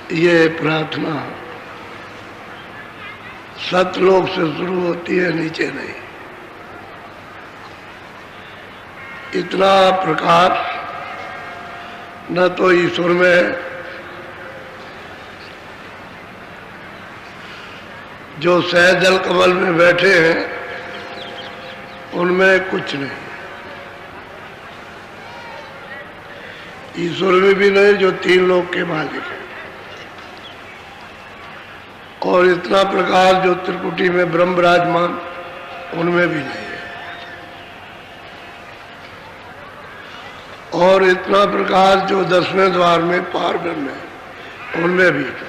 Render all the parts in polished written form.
ये प्रार्थना सतलोक से शुरू होती है, नीचे नहीं। इतना प्रकाश न तो ईश्वर में, जो सहजल कमल में बैठे हैं उनमें कुछ नहीं, ईश्वर में भी नहीं जो तीन लोक के मालिक है, और इतना प्रकाश जो त्रिकुटी में ब्रह्म विराजमान उनमें भी नहीं है, और इतना प्रकाश जो 10वें द्वार में पार ब्रह्म है उनमें भी नहीं,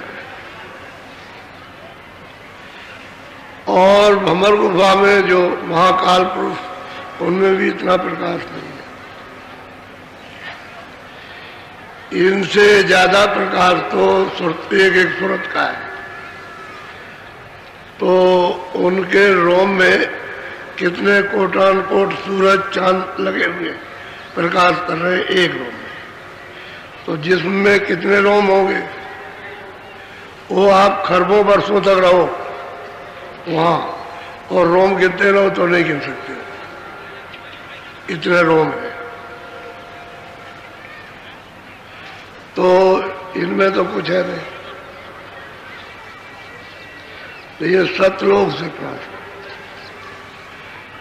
और भंवर गुफा में जो महाकाल पुरुष उनमें भी इतना प्रकाश नहीं है। इनसे ज्यादा प्रकाश तो एक सूरत का है। तो उनके रोम में कितने कोटान कोट सूरज चांद लगे हुए प्रकाश कर रहे हैं एक रोम में। तो जिस्म में कितने रोम होंगे, वो आप खरबों वर्षों तक रहो वहां, और रोम गिनते रहो तो नहीं गिन सकते, इतने रोम है। तो इनमें तो कुछ है नहीं। तो ये सतलोक से प्राप्त,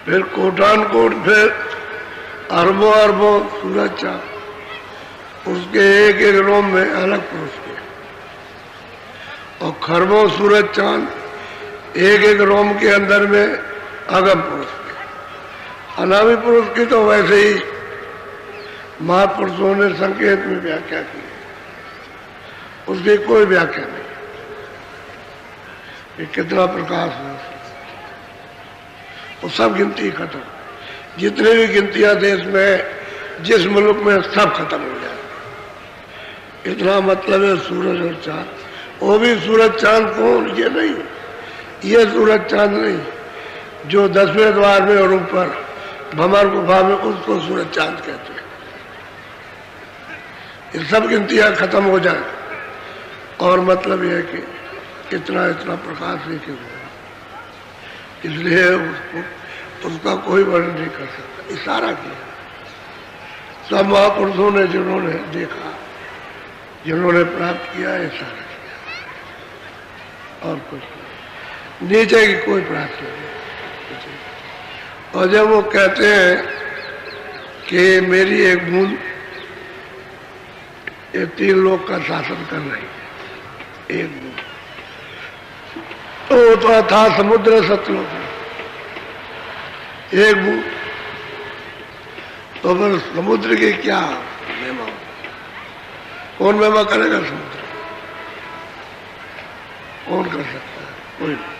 फिर कोटान कोट, फिर अरबों अरबों सूरज चांद, उसके एक एक रोम में अलग पुरुष के, और खरबों सूरज चांद एक एक रोम के अंदर में अगम पुरुष के। अनामी पुरुष की तो वैसे ही महापुरुषों ने संकेत में व्याख्या की, उसकी कोई व्याख्या नहीं। ये कितना प्रकाश है, वो सब गिनती खत्म। जितने भी गिनतियां देश में, जिस मुल्क में, सब खत्म हो जाए। इतना मतलब है सूरज और चांद, वो भी सूरज चांद कौन, ये नहीं, ये सूरज चांद नहीं, जो 10वें द्वार में और ऊपर भंवर गुफा में, उसको सूरज चांद कहते हैं। ये सब गिनतियां खत्म हो जाए, और मतलब यह है कि इतना इतना प्रकाश नहीं क्यों, इसलिए उसका कोई वर्णन नहीं कर सकता। इशारा किया सब महापुरुषों ने, जिन्होंने देखा, जिन्होंने प्राप्त किया, इशारा किया, और कुछ नहीं। नीचे की कोई प्रार्थना नहीं। और जब वो कहते हैं कि मेरी एक बूंद ये 3 लोग का शासन कर रही है, एक बूंद, तो था समुद्र सतलोक में एक बूंद, तो फिर समुद्र की क्या महिमा, कौन महिमा करेगा समुद्र, कौन कर सकता है, कोई नहीं।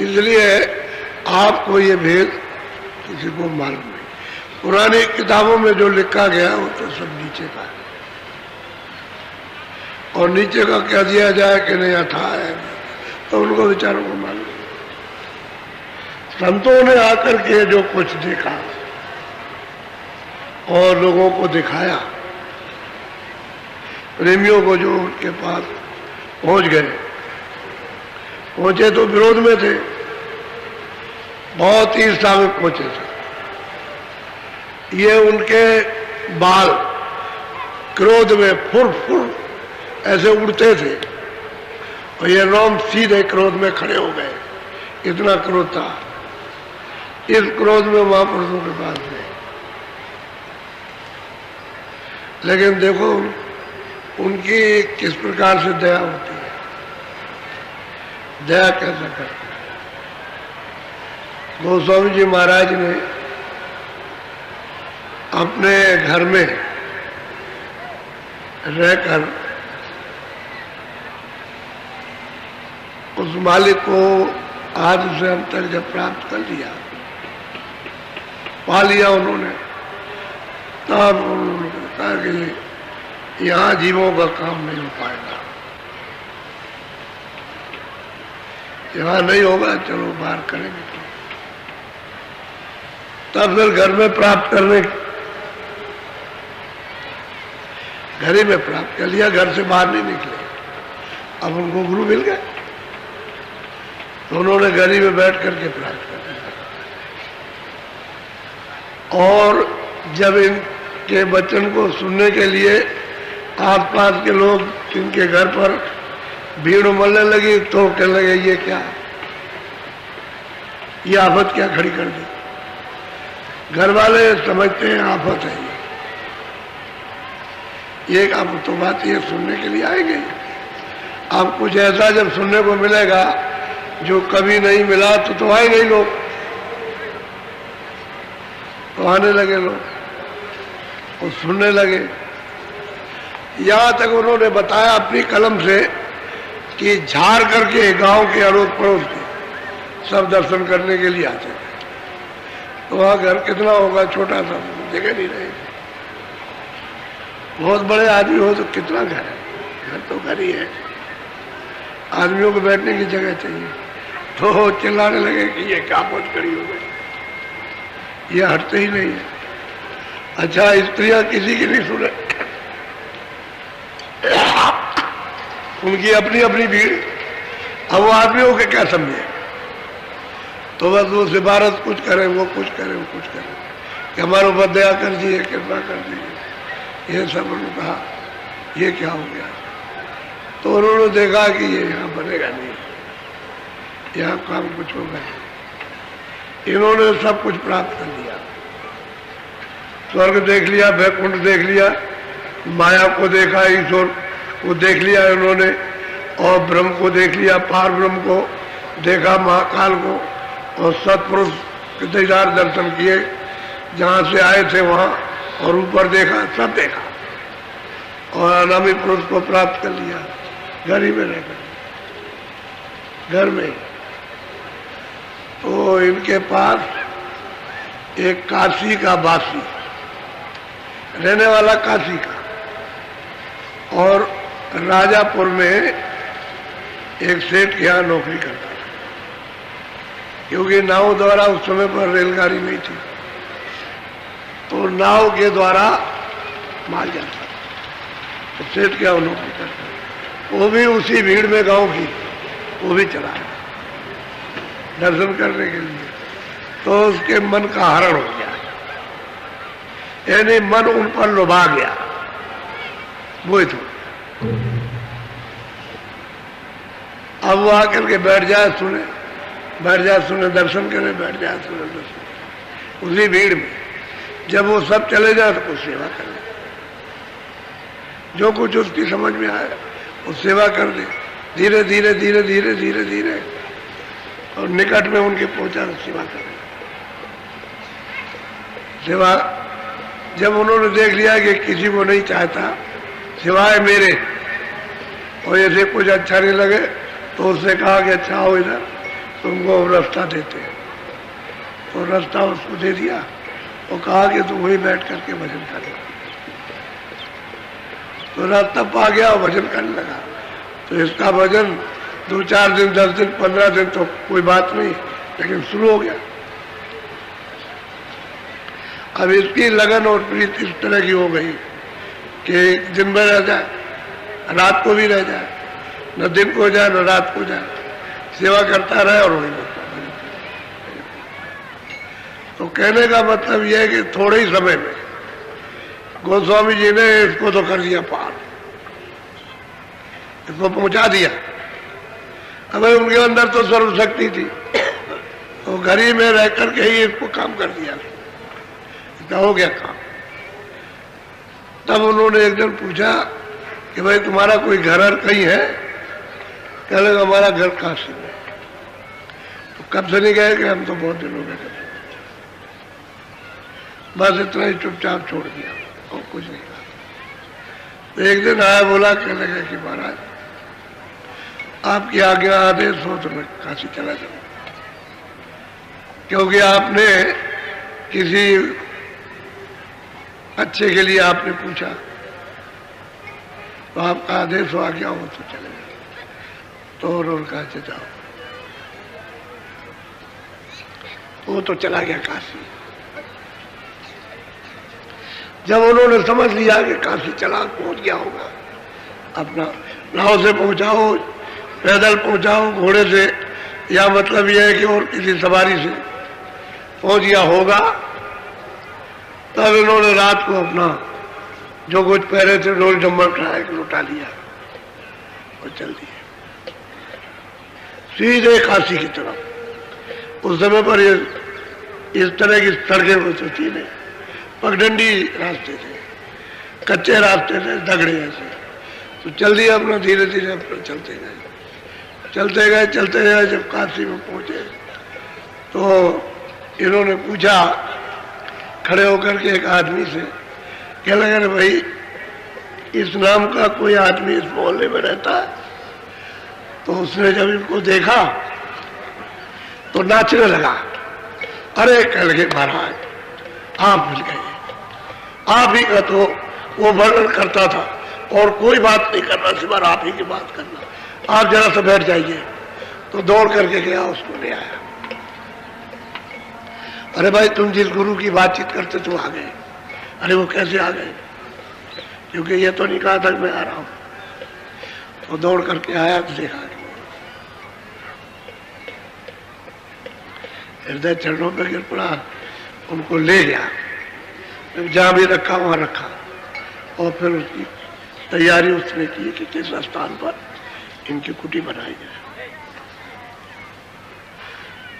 इसलिए आपको ये भेद किसी को मालूम नहीं। पुरानी किताबों में जो लिखा गया वो तो सब नीचे का है, और नीचे का क्या दिया जाए कि नहीं अथा है, तो उनको विचारों को मालूम। संतों ने आकर के जो कुछ देखा और लोगों को दिखाया, प्रेमियों को जो उनके पास पहुंच गए, पहुंचे तो विरोध में थे, बहुत ईर्ष्या में पहुंचे थे। ये उनके बाल क्रोध में फुर फुर ऐसे उड़ते थे, और ये रोम सीधे क्रोध में खड़े हो गए, इतना क्रोध था। इस क्रोध में महापुरुषों के पास थे, लेकिन देखो उनकी किस प्रकार से दया होती है, दया कैसा करते हैं। गोस्वामी जी महाराज ने अपने घर में रहकर उस मालिक को आज से अंत तक जब प्राप्त कर लिया, पा लिया उन्होंने, तब उन्होंने कहा कि यहाँ जीवों का काम नहीं हो पाएगा, यहाँ नहीं होगा, चलो बाहर करेंगे। तब फिर घर में प्राप्त करने, घर ही में प्राप्त कर लिया, घर से बाहर नहीं निकले। अब उनको गुरु मिल गए तो उन्होंने गली में बैठ करके प्राप्त कर दिया। और जब इनके वचन को सुनने के लिए आसपास के लोग इनके घर पर भीड़ उमड़ने लगी तो कहने लगे ये क्या, ये आफत क्या खड़ी कर दी। घर वाले समझते हैं आफत है ये आप तो बात ये सुनने के लिए आएंगे। अब कुछ ऐसा जब सुनने को मिलेगा जो कभी नहीं मिला तो आएंगे ही लोग, तो आने लगे लोग और सुनने लगे। यहां तक उन्होंने बताया अपनी कलम से कि झाड़ करके गांव के अड़ोस पड़ोस के सब दर्शन करने के लिए आते थे। तो वहां घर कितना होगा, छोटा सा, जगह नहीं रहेगी। बहुत बड़े आदमी हो तो कितना घर है, घर तो घर ही है, आदमियों को बैठने की जगह चाहिए। तो चिल्लाने लगे कि ये क्या बहुत कड़ी हो गई, ये हटते ही नहीं है। अच्छा, स्त्रियां किसी की नहीं सुने, उनकी अपनी अपनी भीड़। अब वो आदमियों के क्या समझे, तो बस वो सिफारत कुछ करें, वो कुछ करें, वो कुछ करें कि हमारे ऊपर दया कर दीजिए, कृपा कर दीजिए। ये सब उन्होंने कहा, ये क्या हो गया। तो उन्होंने देखा कि ये यहाँ बनेगा नहीं, यहाँ काम कुछ होगा। इन्होंने सब कुछ प्राप्त कर लिया, स्वर्ग देख लिया, वैकुंठ देख लिया, माया को देखा, ईश्वर को देख लिया इन्होंने, और ब्रह्म को देख लिया, पार ब्रह्म को देखा, महाकाल को, और सत्पुरुष के दीदार दर्शन किए जहाँ से आए थे वहाँ, और ऊपर देखा, सब देखा, और अनामी पुरुष को प्राप्त कर लिया घर ही में रहकर, घर में। तो इनके पास एक काशी का वासी रहने वाला, काशी का, और राजापुर में एक सेठ के यहाँ नौकरी करता था, क्योंकि नाव द्वारा उस समय पर रेलगाड़ी नहीं थी, तो नाव के द्वारा माल जाता था। तो सेठ के यहाँ नौकरी करता था, वो भी उसी भीड़ में गांव की, वो भी चला है दर्शन करने के लिए। तो उसके मन का हरण हो गया, यानी मन उन पर लुभा गया। वो तो अब वो आकर के बैठ जाए सुने, बैठ जाए सुने, दर्शन करे, बैठ जाए सुने, दर्शन, उसी भीड़ में। जब वो सब चले जाए तो कुछ सेवा कर ले, जो कुछ उसकी समझ में आए वो सेवा कर दे, धीरे धीरे धीरे धीरे धीरे धीरे, और निकट में उनके पहुंचा सेवा करे। सेवा जब उन्होंने देख लिया कि किसी को नहीं चाहता सिवाय मेरे, और ऐसे कुछ अच्छा नहीं लगे, तो उससे कहा कि अच्छा हो इधर, तुमको रास्ता देते हैं। तो रास्ता उसको दे दिया और कहा कि तुम वहीं बैठ करके भजन कर लो। तो रास्ता पा गया और भजन करने लगा। तो इसका भजन 2-4 दिन, 10 दिन, 15 दिन तो कोई बात नहीं, लेकिन शुरू हो गया। अब इसकी लगन और प्रीति इस तरह की हो गई कि दिन में रह जाए, रात को भी रह जाए, न दिन को जाए न रात को जाए, सेवा करता रहे और वही बोलता। तो कहने का मतलब यह है कि थोड़े ही समय में गोस्वामी जी ने इसको तो कर दिया पार, इसको पहुंचा दिया। अब उनके अंदर तो सर्वशक्ति थी, तो घर ही में रह करके ही इसको काम कर दिया, इतना हो गया काम। तब उन्होंने एक दिन पूछा कि भाई तुम्हारा कोई घर कहीं है? कहने लगा हमारा घर काशी में। तो कब से नहीं गए? कि हम तो बहुत दिन हो गए, बस इतना ही चुपचाप छोड़ दिया और कुछ नहीं कहा। तो एक दिन आया, बोला, कहने लगा कि महाराज आपकी आज्ञा आदेश हो तो मैं काशी चला जाऊं, क्योंकि आपने किसी अच्छे के लिए आपने पूछा, तो आपका आदेश हो, आज्ञा हो तो चले जाओ। तो उन्होंने कहा जाओ। वो तो चला गया काशी। जब उन्होंने समझ लिया कि काशी चला पहुंच गया होगा, अपना नाव से पहुंचा हो, पैदल पहुंचाओ घोड़े से, या मतलब यह है कि और किसी सवारी से पहुंच गया होगा। तब इन्होंने रात को अपना जो कुछ पहले थे ढोल डम्बर खड़ा के लुटा लिया और चल दिए सीधे काशी की तरफ। उस समय पर ये इस तरह की सड़कें तो थी नहीं, पगडंडी रास्ते थे, कच्चे रास्ते थे, दगड़े ऐसे। तो चल दिया अपना, धीरे धीरे अपना चलते गए। जब काशी में पहुंचे तो इन्होंने पूछा खड़े होकर के एक आदमी से, क्या लगा रे भाई इस नाम का कोई आदमी इस मोहल्ले में रहता है? तो उसने जब इनको देखा तो नाचने लगा। अरे कह लगे महाराज आप मिल गए, आप ही का तो वो वर्णन करता था और कोई बात नहीं करना, सिवाय आप ही की बात करना, आप जरा सा बैठ जाइए। तो दौड़ करके गया, उसको ले आया। अरे भाई तुम जिस गुरु की बातचीत करते तो आ गए। अरे वो कैसे आ गए? क्योंकि ये तो नहीं कहा था मैं आ रहा हूं। तो दौड़ करके आया तो देखा हृदय चरणों पर गिर पड़ा, उनको ले गया, जहां भी रखा वहां रखा और फिर उसकी तैयारी उसने की कि किस स्थान पर इनकी कुटी बनाई जाए।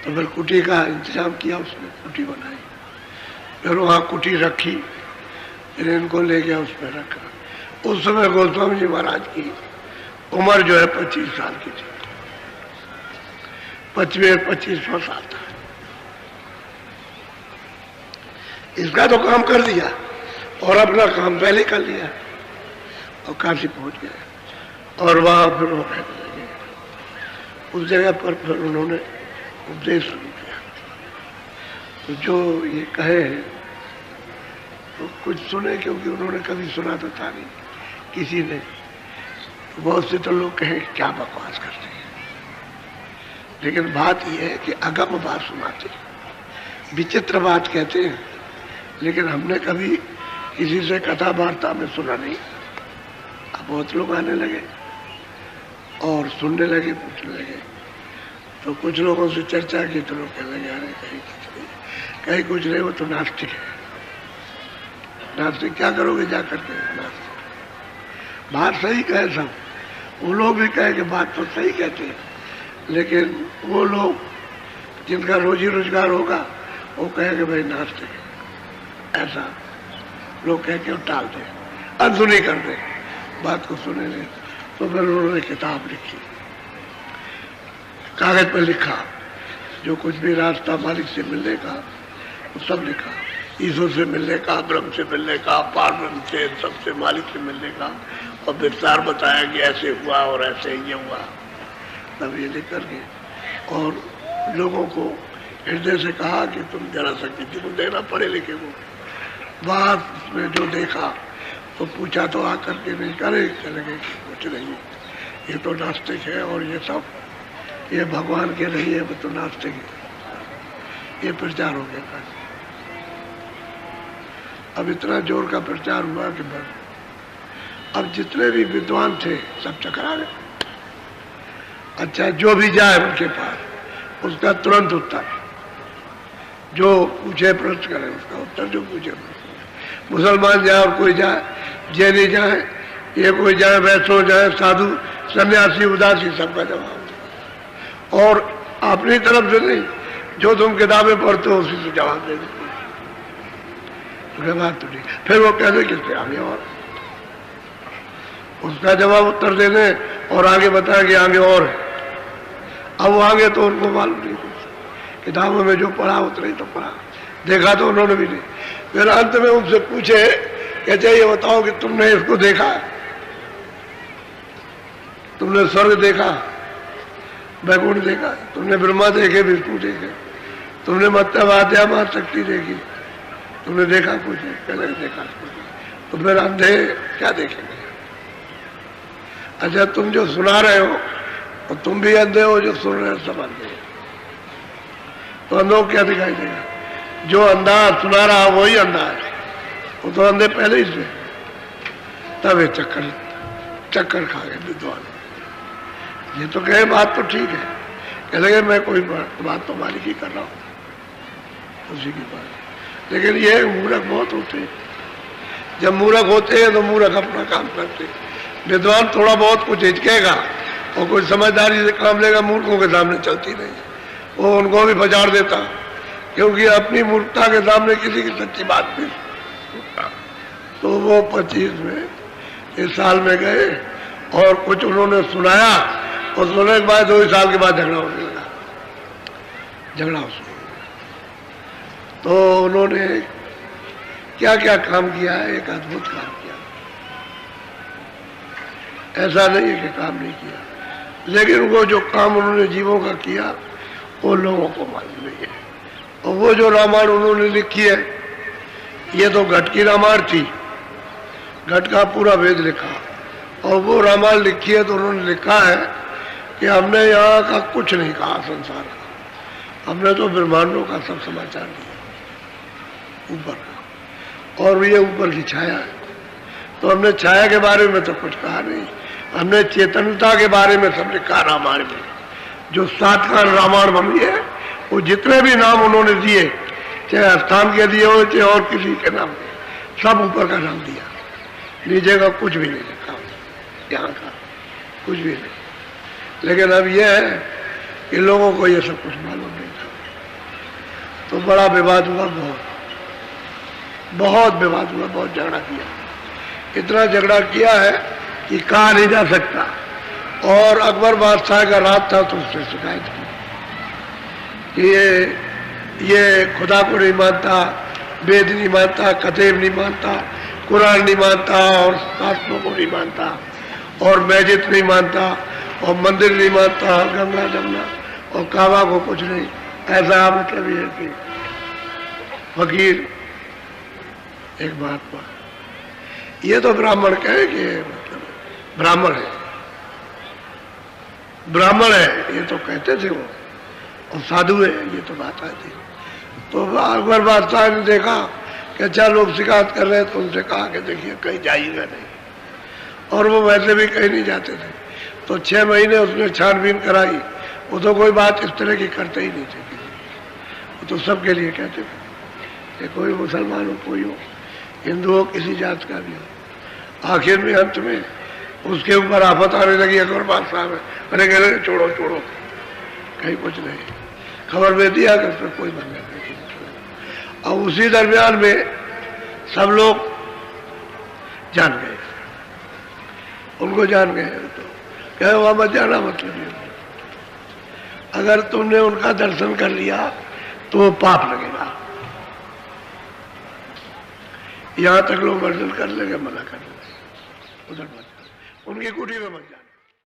तो फिर कुटी का इंतजाम किया उसने, कुटी बनाई, फिर वहां कुटी रखी, फिर इनको ले गया उसमें रखा। उस समय गोस्वामी जी महाराज की उम्र जो है 25 साल की थी, 25वां साल था। इसका तो काम कर दिया और अपना काम पहले कर लिया और काशी पहुंच गए और वहां फिर वो रहने लगे। उस जगह पर फिर उन्होंने उपदेश शुरू किया। तो जो ये कहे तो कुछ सुने, क्योंकि उन्होंने कभी सुना तो था नहीं किसी ने। तो बहुत से तो लोग कहें क्या बकवास करते हैं, लेकिन बात यह है कि अगम बात सुनाते, विचित्र बात कहते हैं, लेकिन हमने कभी किसी से कथा वार्ता में सुना नहीं। अब बहुत लोग आने लगे और सुनने लगे, पूछने लगे। तो कुछ लोगों से चर्चा की तो लोग कहने लगे अरे कहीं कुछ नहीं, वो तो नास्तिक है। नास्तिक क्या करोगे जाकर के? नास्तिक बात सही कहे सब, वो लोग भी कहे कि बात तो सही कहते हैं, लेकिन वो लोग जिनका रोजी रोजगार होगा वो कहेंगे भाई नास्तिक है, ऐसा लोग कह के टाल दे, अनसुनी कर दे, बात को सुने नहीं। तो फिर उन्होंने किताब लिखी, कागज पर लिखा, जो कुछ भी रास्ता मालिक से मिलने का वो सब लिखा, ईश्वर से मिलने का, ब्रह्म से मिलने का, पार ब्रह्म से, सबसे मालिक से मिलने का, और विस्तार बताया कि ऐसे हुआ और ऐसे ये हुआ। तब ये लिख करके और लोगों को हृदय से कहा कि तुम जरा सा किसी को देना, पढ़े लिखे को। बात में जो देखा तो पूछा तो आकर के नहीं करे, चले गए कुछ नहीं, ये तो नास्तिक है और ये सब ये भगवान के नहीं है, वो तो नास्तिक है। ये प्रचार हो गया। अब इतना जोर का प्रचार हुआ कि बस अब जितने भी विद्वान थे सब चकरा गए। अच्छा, जो भी जाए उनके पास उसका तुरंत उत्तर, जो पूछे प्रश्न करे उसका उत्तर, जो पूछे प्रश्न। मुसलमान जाए और कोई जाए, जैनी जाए, ये कोई जाए, वैष्णव जाए, साधु सन्यासी उदासी, सबका जवाब। और अपनी तरफ से नहीं, जो तुम किताबें पढ़ते हो उसी से जवाब दे देते। बात तो नहीं। फिर वो कहते किससे आगे और उसका जवाब उत्तर देने और आगे बताया कि आगे और है। अब वो आगे तो उनको मालूम नहीं, किताबों में जो पढ़ा उतना ही तो पढ़ा, देखा तो उन्होंने भी नहीं। फिर अंत में उनसे पूछे कहते ये बताओ कि तुमने इसको देखा, तुमने स्वर्ग देखा, वैकुंठ देखा, तुमने ब्रह्मा देखे, विष्णु देखे, तुमने मत्स्यवाद्या मां शक्ति देखी, तुमने देखा कुछ नहीं? पहले देखा कुछ। तो फिर अंधे क्या देखेंगे? अच्छा, तुम जो सुना रहे हो और तुम भी अंधे हो, जो सुन रहे हो सब अंधे। तो अंधों को क्या दिखाई देगा? जो अंधा सुना रहा वही अंधा है, वो तो अंधे पहले ही से। तब ये चक्कर खा गए विद्वान। ये तो कहे बात तो ठीक है, कह लगे मैं कोई बात तो मालिक ही कर रहा हूँ उसी की बात। लेकिन ये मूर्ख बहुत होते हैं, जब मूर्ख होते हैं तो मूर्ख अपना काम करते हैं। विद्वान थोड़ा बहुत कुछ हिचकेगा और कोई समझदारी से काम लेगा, मूर्खों के सामने चलती नहीं, वो उनको भी बजाड़ देता, क्योंकि अपनी मूर्खता के सामने किसी की सच्ची बात नहीं। तो वो 25 में इस साल में गए और कुछ उन्होंने सुनाया, और सुनने के बाद 2 साल के बाद झगड़ा होने लगा, झगड़ा हो। तो उन्होंने क्या क्या काम किया है, एक अद्भुत काम किया। ऐसा नहीं है कि काम नहीं किया, लेकिन वो जो काम उन्होंने जीवों का किया वो लोगों को मालूम नहीं है। और वो जो रामायण उन्होंने लिखी है, ये तो घट की रामायण थी, घट का पूरा वेद लिखा, और वो रामायण लिखी है तो उन्होंने लिखा है कि हमने यहाँ का कुछ नहीं कहा संसार का, हमने तो ब्रह्मांडों का सब समाचार दिया ऊपर का, और ये ऊपर की छाया है। तो हमने छाया के बारे में तो कुछ कहा नहीं, हमने चेतनता के बारे में सब लिखा रामायण में। जो 7 कांड रामायण बनी है, वो जितने भी नाम उन्होंने दिए, चाहे स्थान के दिए हो चाहे और किसी के नाम, सब ऊपर का नाम दिया, नीचे का कुछ भी नहीं लिखा, यहाँ का कुछ भी नहीं। लेकिन अब यह है कि लोगों को ये सब कुछ मालूम नहीं था, तो बड़ा विवाद हुआ, बहुत विवाद हुआ, बहुत झगड़ा किया। इतना झगड़ा किया है कि कहा नहीं जा सकता। और अकबर बादशाह का राज था तो उससे शिकायत की कि ये खुदा को नहीं मानता, वेद नहीं मानता, कतेब नहीं मानता, कुरान नहीं मानता, और शास्त्रों को नहीं मानता, और मस्जिद नहीं मानता, और मंदिर नहीं मानता, गंगा जमुना और काबा को कुछ नहीं। ऐसा मतलब ये कि फकीर एक महात्मा, ये तो ब्राह्मण कहे कि मतलब ब्राह्मण है, ब्राह्मण है ये तो कहते थे वो, और साधु है ये तो बात आती। तो अकबर बादशाह ने देखा कि अच्छा लोग शिकायत कर रहे हैं, तो उनसे कहा कि देखिए कहीं जाइएगा नहीं, और वो वैसे भी कहीं नहीं जाते थे। तो 6 महीने उसने छानबीन कराई, वो तो कोई बात इस तरह की करते ही नहीं थे, वो तो सबके लिए कहते थे कि कोई मुसलमान हो, कोई हो, हिंदू हो, किसी जात का भी हो। आखिर में अंत में उसके ऊपर आफत आने लगी अकबर बादशाह में, अरे कह रहे छोड़ो छोड़ो, कहीं कुछ नहीं, खबर दे दिया कि उसमें कोई बंधन नहीं। और उसी दरमियान में सब लोग जान गए, उनको जान गए, तो कहे वहां मत जाना, मतलब ये अगर तुमने उनका दर्शन कर लिया तो वो पाप लगेगा। यहां तक लोग वर्जन कर लेंगे, मना कर लेंगे, उधर मत, उनकी कुटी में मत जाना।